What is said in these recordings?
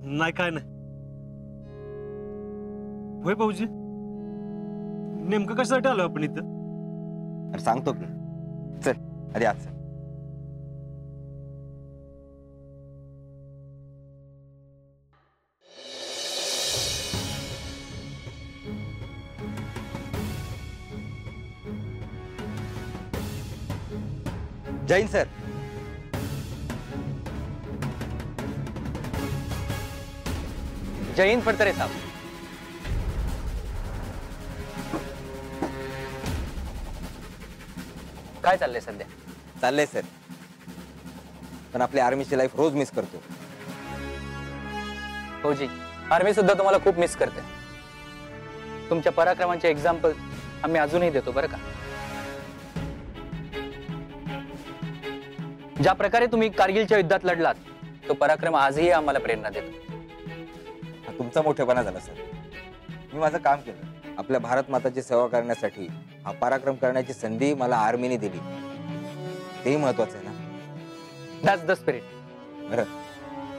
नाही काय नाही. होय भाऊजी, नेमकं कशासाठी आलो आपण इथं? अरे सांगतो की. चल आधी आज चल. जैन सर. जय हिंद फडतरे साहब. काय चाललंय सध्या? चाललंय सर, पण आपली आर्मीची लाईफ रोज मिस करतो. हो जी, आर्मी सुद्धा तुम्हाला खूप मिस करते. तुमच्या पराक्रमांचे एक्झाम्पल आम्ही अजूनही देतो बरं का. ज्या प्रकारे तुम्ही कारगिलच्या युद्धात लढलात तो पराक्रम आजही आम्हाला प्रेरणा देतो. हा तुमचा मोठेपणा झाला सर. मी माझं काम केलं. आपल्या भारत माताची सेवा करण्यासाठी हा पराक्रम करण्याची संधी मला आर्मीने दिली. तेही महत्वाचं आहे ना. That's the spirit. बरं,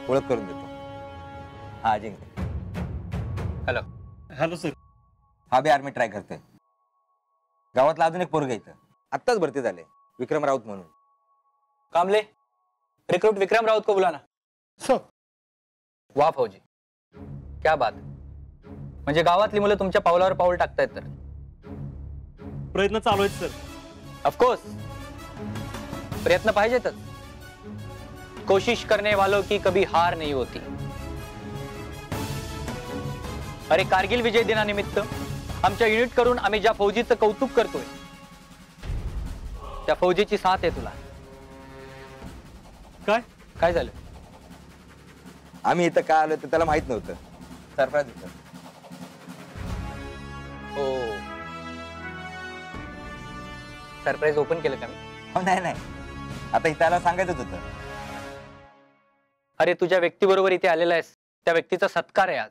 ओळख करून देतो. हा अजिंक्य. हॅलो. Hello sir. हा बी आर्मी ट्राय करतोय. गावातला अजून एक पोरगा इथं आत्ताच भरती झाले, विक्रम राऊत म्हणून. कामले, रिक्रूट विक्रम राउत को बुलाना. सर. वाह फौजी, क्या बात. म्हणजे गावातली मुलं तुमच्या पावलावर पाऊल टाकतायत तर. प्रयत्न चालू आहेत सर. ऑफकोर्स, प्रयत्न पाहिजेतच. कोशिश करने वालों की कभी हार नहीं होती. अरे कारगिल विजय दिनानिमित्त आमच्या युनिट करून आम्ही ज्या फौजीचं कौतुक करतोय त्या फौजीची साथ आहे तुला. काय काय झालं? आम्ही इथं का आलो ते त्याला माहित नव्हतं. सरप्राईज होतं. हो, सरप्राईज ओपन केलं का मी? हो नाही नाही, आता इथं आला सांगायचंच होतं. अरे तुझ्या व्यक्तीबरोबर इथे आलेला आहेस त्या व्यक्तीचा सत्कार आहे आज.